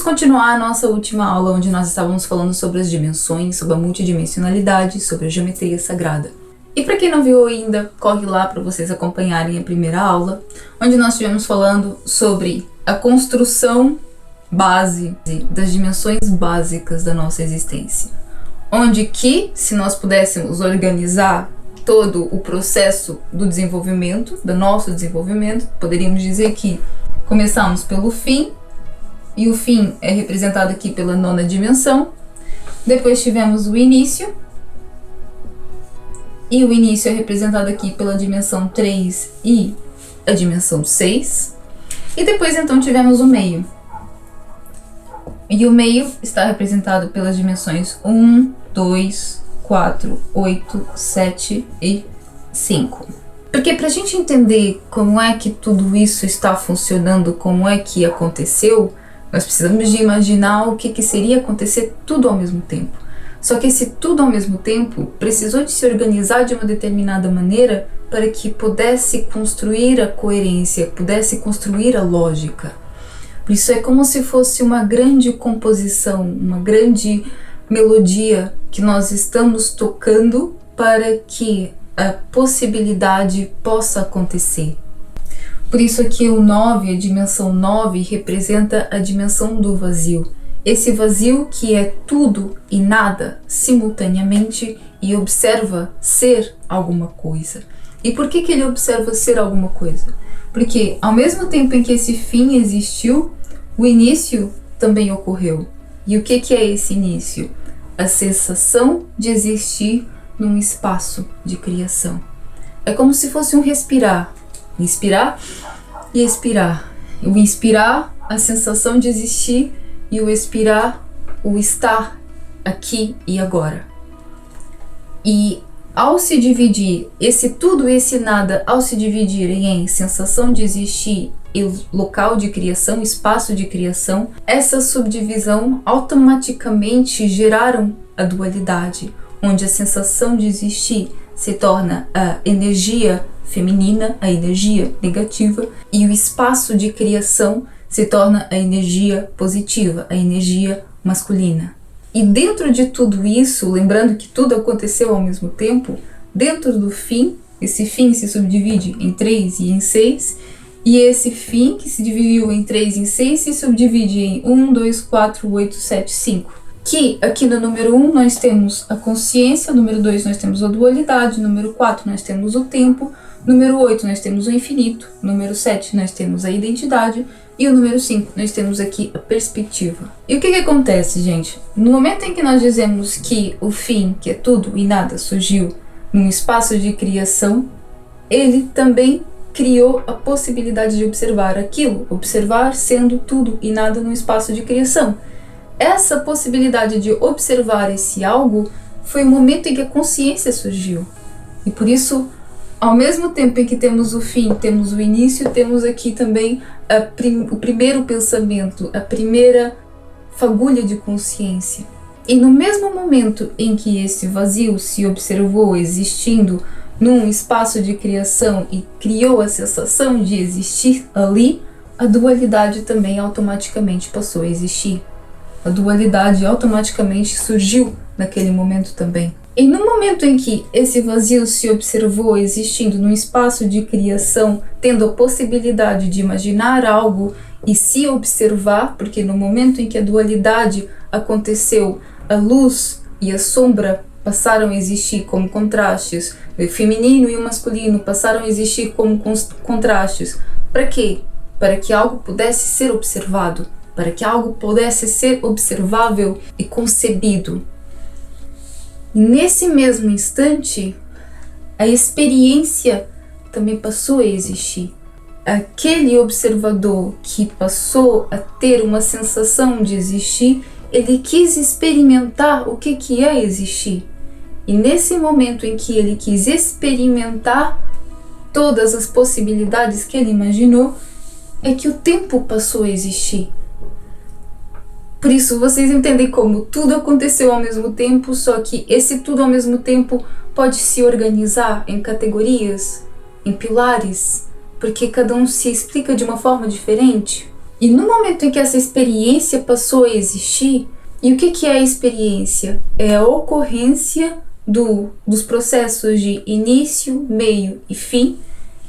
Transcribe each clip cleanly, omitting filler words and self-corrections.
continuar a nossa última aula, onde nós estávamos falando sobre as dimensões, sobre a multidimensionalidade, sobre a geometria sagrada. E para quem não viu ainda, corre lá para vocês acompanharem a primeira aula, onde nós estivemos falando sobre a construção base das dimensões básicas da nossa existência. Onde que, se nós pudéssemos organizar todo o processo do desenvolvimento, do nosso desenvolvimento, poderíamos dizer que começamos pelo fim, e o fim é representado aqui pela nona dimensão. Depois tivemos o início, e o início é representado aqui pela dimensão 3 e a dimensão 6. E depois então tivemos o meio. E o meio está representado pelas dimensões 1, 2, 4, 8, 7 e 5. Porque para a gente entender como é que tudo isso está funcionando, como é que aconteceu, nós precisamos de imaginar o que seria acontecer tudo ao mesmo tempo. Só que esse tudo ao mesmo tempo precisou de se organizar de uma determinada maneira para que pudesse construir a coerência, pudesse construir a lógica. Isso é como se fosse uma grande composição, uma grande melodia que nós estamos tocando para que a possibilidade possa acontecer. Por isso aqui o 9, a dimensão 9, representa a dimensão do vazio. Esse vazio que é tudo e nada simultaneamente e observa ser alguma coisa. E por que ele observa ser alguma coisa? Porque ao mesmo tempo em que esse fim existiu, o início também ocorreu. E o que é esse início? A sensação de existir num espaço de criação. É como se fosse um respirar. Inspirar e expirar. O inspirar, a sensação de existir, e o expirar, o estar aqui e agora. E ao se dividir, esse tudo e esse nada, ao se dividirem em sensação de existir e local de criação, espaço de criação, essa subdivisão automaticamente geraram a dualidade, onde a sensação de existir se torna a energia feminina, a energia negativa, e o espaço de criação se torna a energia positiva, a energia masculina. E dentro de tudo isso, lembrando que tudo aconteceu ao mesmo tempo, dentro do fim, esse fim se subdivide em 3 e em 6, e esse fim que se dividiu em 3 e em 6 se subdivide em 1, 2, 4, 8, 7, 5. Que aqui no número 1 nós temos a consciência, número 2 nós temos a dualidade, número 4 nós temos o tempo, número 8 nós temos o infinito, número 7 nós temos a identidade, e o número 5 nós temos aqui a perspectiva. E o que acontece, gente? No momento em que nós dizemos que o fim, que é tudo e nada, surgiu num espaço de criação, ele também criou a possibilidade de observar aquilo, observar sendo tudo e nada num espaço de criação. Essa possibilidade de observar esse algo foi o momento em que a consciência surgiu. E por isso, ao mesmo tempo em que temos o fim, temos o início, temos aqui também o primeiro pensamento, a primeira fagulha de consciência. E no mesmo momento em que esse vazio se observou existindo num espaço de criação e criou a sensação de existir ali, a dualidade também automaticamente passou a existir. A dualidade automaticamente surgiu naquele momento também. E no momento em que esse vazio se observou existindo num espaço de criação, tendo a possibilidade de imaginar algo e se observar, porque no momento em que a dualidade aconteceu, a luz e a sombra passaram a existir como contrastes, o feminino e o masculino passaram a existir como contrastes. Para quê? Para que algo pudesse ser observado, para que algo pudesse ser observável e concebido. E nesse mesmo instante, a experiência também passou a existir. Aquele observador que passou a ter uma sensação de existir, ele quis experimentar o que é existir. E nesse momento em que ele quis experimentar todas as possibilidades que ele imaginou, é que o tempo passou a existir. Por isso, vocês entendem como tudo aconteceu ao mesmo tempo, só que esse tudo ao mesmo tempo pode se organizar em categorias, em pilares, porque cada um se explica de uma forma diferente. E no momento em que essa experiência passou a existir, e o que é a experiência? É a ocorrência dos processos de início, meio e fim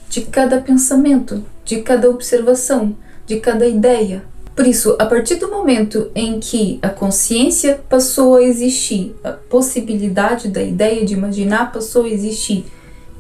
de cada pensamento, de cada observação, de cada ideia. Por isso, a partir do momento em que a consciência passou a existir, a possibilidade da ideia de imaginar passou a existir,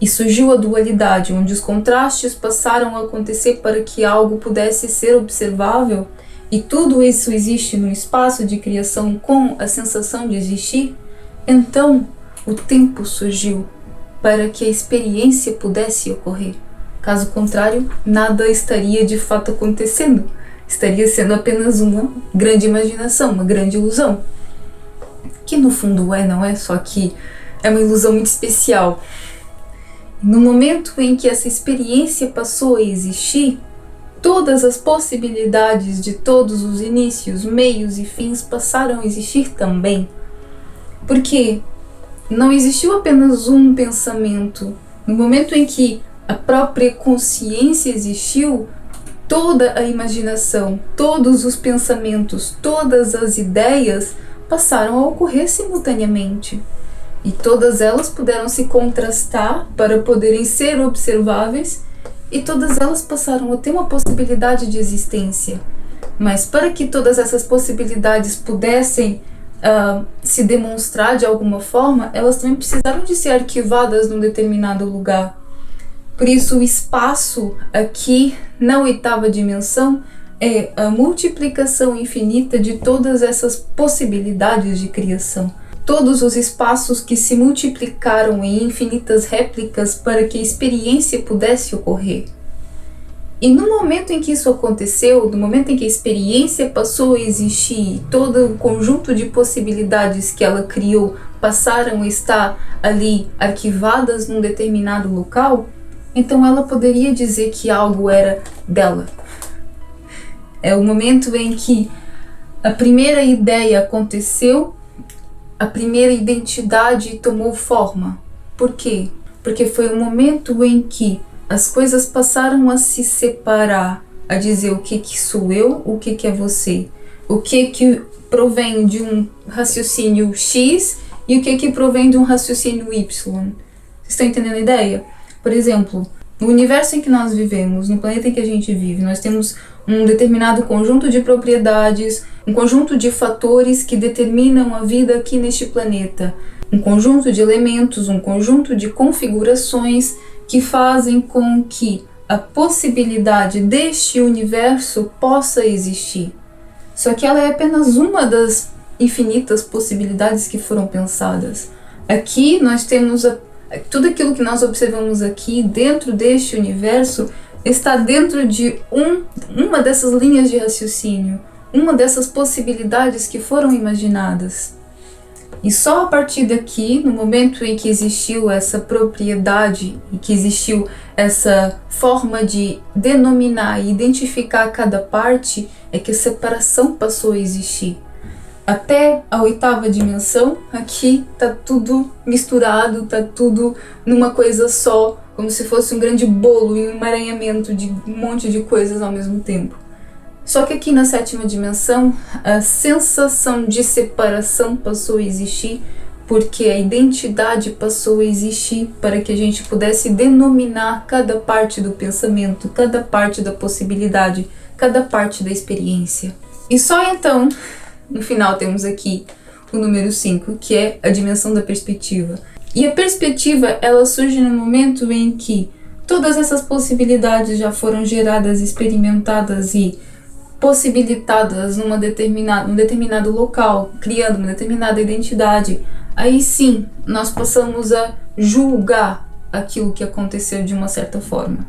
e surgiu a dualidade, onde os contrastes passaram a acontecer para que algo pudesse ser observável, e tudo isso existe no espaço de criação com a sensação de existir, então o tempo surgiu para que a experiência pudesse ocorrer. Caso contrário, nada estaria de fato acontecendo. Estaria sendo apenas uma grande imaginação, uma grande ilusão. Que no fundo não é, só que é uma ilusão muito especial. No momento em que essa experiência passou a existir, todas as possibilidades de todos os inícios, meios e fins passaram a existir também. Porque não existiu apenas um pensamento. No momento em que a própria consciência existiu, toda a imaginação, todos os pensamentos, todas as ideias passaram a ocorrer simultaneamente. E todas elas puderam se contrastar para poderem ser observáveis, e todas elas passaram a ter uma possibilidade de existência. Mas para que todas essas possibilidades pudessem se demonstrar de alguma forma, elas também precisaram de ser arquivadas num determinado lugar. Por isso, o espaço aqui na oitava dimensão é a multiplicação infinita de todas essas possibilidades de criação. Todos os espaços que se multiplicaram em infinitas réplicas para que a experiência pudesse ocorrer. E no momento em que isso aconteceu, no momento em que a experiência passou a existir, todo o conjunto de possibilidades que ela criou passaram a estar ali arquivadas num determinado local, então ela poderia dizer que algo era dela. É o momento em que a primeira ideia aconteceu, a primeira identidade tomou forma. Por quê? Porque foi o momento em que as coisas passaram a se separar, a dizer o que sou eu, o que é você, o que provém de um raciocínio X e o que provém de um raciocínio Y. Vocês estão entendendo a ideia? Por exemplo, no universo em que nós vivemos, no planeta em que a gente vive, nós temos um determinado conjunto de propriedades, um conjunto de fatores que determinam a vida aqui neste planeta, um conjunto de elementos, um conjunto de configurações que fazem com que a possibilidade deste universo possa existir. Só que ela é apenas uma das infinitas possibilidades que foram pensadas. Aqui nós temos tudo aquilo que nós observamos aqui dentro deste universo está dentro de uma dessas linhas de raciocínio, uma dessas possibilidades que foram imaginadas. E só a partir daqui, no momento em que existiu essa propriedade e que existiu essa forma de denominar e identificar cada parte, é que a separação passou a existir. Até a oitava dimensão, aqui tá tudo misturado, tá tudo numa coisa só, como se fosse um grande bolo e um emaranhamento de um monte de coisas ao mesmo tempo. Só que aqui na sétima dimensão, a sensação de separação passou a existir, porque a identidade passou a existir para que a gente pudesse denominar cada parte do pensamento, cada parte da possibilidade, cada parte da experiência. E só então, no final, temos aqui o número 5, que é a dimensão da perspectiva. E a perspectiva, ela surge no momento em que todas essas possibilidades já foram geradas, experimentadas e possibilitadas num determinado local, criando uma determinada identidade. Aí sim, nós passamos a julgar aquilo que aconteceu de uma certa forma.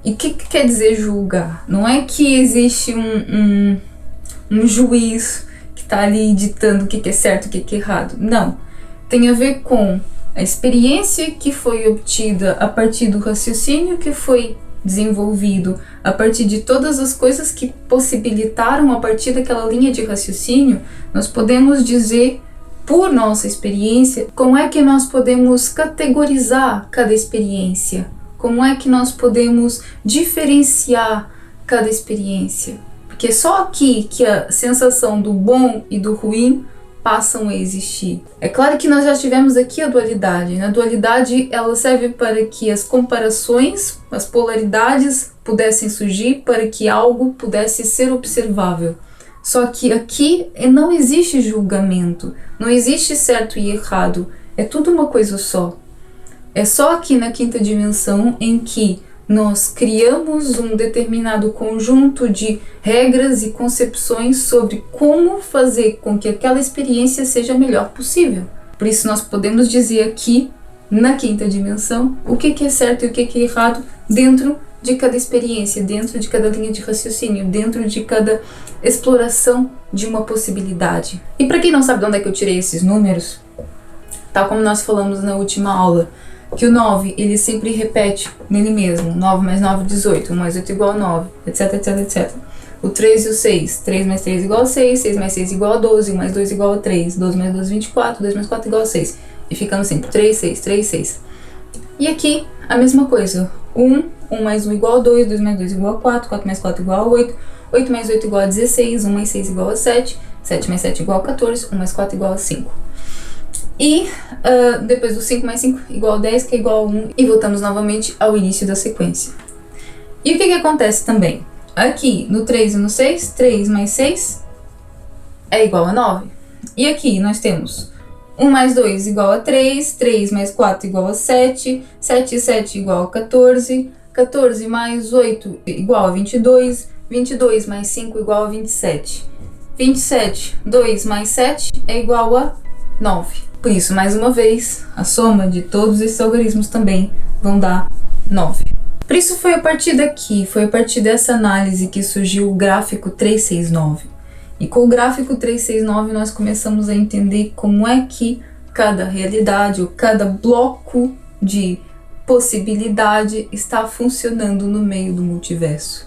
E o que quer dizer julgar? Não é que existe um juiz que está ali ditando o que é certo e o que é errado. Não. Tem a ver com a experiência que foi obtida a partir do raciocínio que foi desenvolvido, a partir de todas as coisas que possibilitaram a partir daquela linha de raciocínio, nós podemos dizer, por nossa experiência, como é que nós podemos categorizar cada experiência, como é que nós podemos diferenciar cada experiência. Porque é só aqui que a sensação do bom e do ruim passam a existir. É claro que nós já tivemos aqui a dualidade. Na dualidade, ela serve para que as comparações, as polaridades pudessem surgir, para que algo pudesse ser observável. Só que aqui não existe julgamento, não existe certo e errado, é tudo uma coisa só. É só aqui na quinta dimensão em que nós criamos um determinado conjunto de regras e concepções sobre como fazer com que aquela experiência seja a melhor possível. Por isso nós podemos dizer aqui, na quinta dimensão, o que é certo e o que é errado dentro de cada experiência, dentro de cada linha de raciocínio, dentro de cada exploração de uma possibilidade. E para quem não sabe de onde é que eu tirei esses números, tal como nós falamos na última aula, que o 9, ele sempre repete nele mesmo, 9 mais 9, 18, 1 mais 8 igual a 9, etc, etc, etc. O 3 e o 6, 3 mais 3 igual a 6, 6 mais 6 igual a 12, 1 mais 2 igual a 3, 12 mais 12, 24, 2 mais 4 igual a 6. E ficando sempre 3, 6, 3, 6. E aqui, a mesma coisa, 1 mais 1 igual a 2, 2 mais 2 igual a 4, 4 mais 4 igual a 8, 8 mais 8 igual a 16, 1 mais 6 igual a 7, 7 mais 7 igual a 14, 1 mais 4 igual a 5. E depois do 5 mais 5 igual a 10, que é igual a 1, e voltamos novamente ao início da sequência. E o que acontece também? Aqui no 3 e no 6, 3 mais 6 é igual a 9. E aqui nós temos 1 mais 2 igual a 3, 3 mais 4 igual a 7, 7 e 7 igual a 14, 14 mais 8 igual a 22, 22 mais 5 igual a 27. 27, 2 mais 7 é igual a 9. Por isso, mais uma vez, a soma de todos esses algarismos também vão dar 9. Por isso foi a partir daqui, foi a partir dessa análise que surgiu o gráfico 369. E com o gráfico 369 nós começamos a entender como é que cada realidade ou cada bloco de possibilidade está funcionando no meio do multiverso.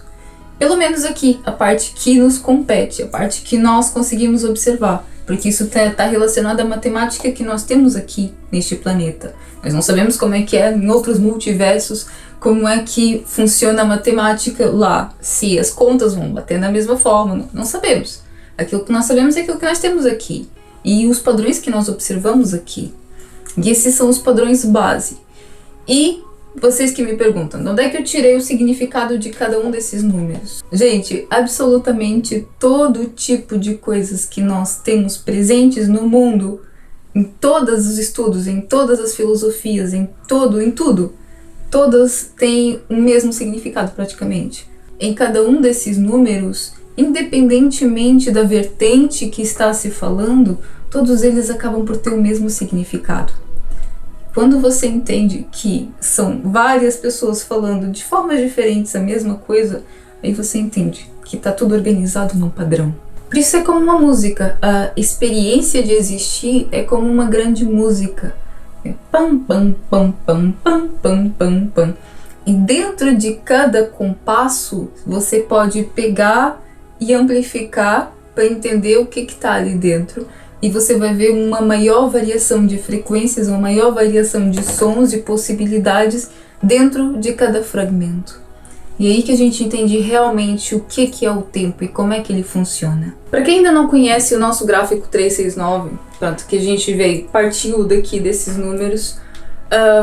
Pelo menos aqui, a parte que nos compete, a parte que nós conseguimos observar. Porque isso está relacionado à matemática que nós temos aqui neste planeta. Nós não sabemos como é que é em outros multiversos, como é que funciona a matemática lá, se as contas vão bater da mesma forma, não sabemos. Aquilo que nós sabemos é aquilo que nós temos aqui, e os padrões que nós observamos aqui. E esses são os padrões base. E vocês que me perguntam, de onde é que eu tirei o significado de cada um desses números? Gente, absolutamente todo tipo de coisas que nós temos presentes no mundo, em todos os estudos, em todas as filosofias, em tudo, todas têm o mesmo significado praticamente. Em cada um desses números, independentemente da vertente que está se falando, todos eles acabam por ter o mesmo significado. Quando você entende que são várias pessoas falando de formas diferentes a mesma coisa, aí você entende que está tudo organizado num padrão. Por isso é como uma música, a experiência de existir é como uma grande música. É pam, pam, pam, pam, pam, pam, pam, pam. E dentro de cada compasso, você pode pegar e amplificar para entender o que está ali dentro. E você vai ver uma maior variação de frequências, uma maior variação de sons e possibilidades dentro de cada fragmento. E aí que a gente entende realmente o que é o tempo e como é que ele funciona. Para quem ainda não conhece o nosso gráfico 369, pronto, que a gente partiu daqui desses números,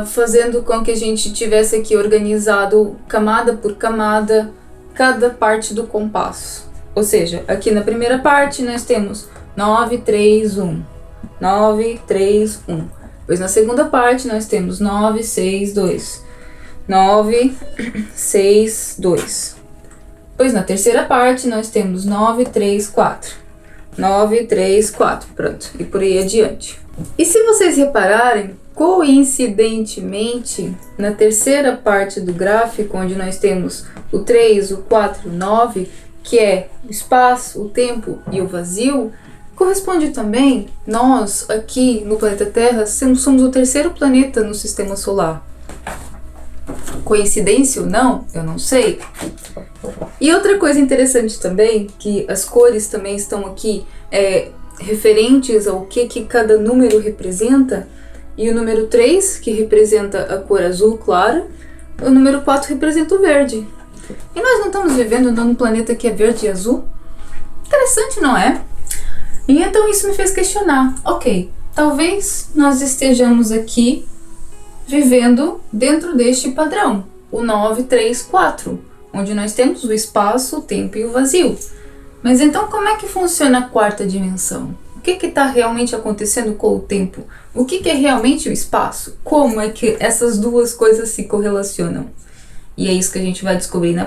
fazendo com que a gente tivesse aqui organizado camada por camada cada parte do compasso. Ou seja, aqui na primeira parte nós temos 9, 3, 1. 9, 3, 1. Pois na segunda parte nós temos 9, 6, 2. 9, 6, 2. Pois na terceira parte nós temos 9, 3, 4. 9, 3, 4. Pronto. E por aí adiante. E se vocês repararem, coincidentemente, na terceira parte do gráfico, onde nós temos o 3, o 4, o 9, que é o espaço, o tempo e o vazio, corresponde também, nós aqui no planeta Terra somos o terceiro planeta no sistema solar. Coincidência ou não, eu não sei. E outra coisa interessante também, que as cores também estão aqui referentes ao que cada número representa, e o número 3, que representa a cor azul clara, o número 4 representa o verde. E nós não estamos vivendo num planeta que é verde e azul? Interessante, não é? E então isso me fez questionar, ok, talvez nós estejamos aqui vivendo dentro deste padrão, o 934, onde nós temos o espaço, o tempo e o vazio. Mas então como é que funciona a quarta dimensão? O que está realmente acontecendo com o tempo? O que é realmente o espaço? Como é que essas duas coisas se correlacionam? E é isso que a gente vai descobrir na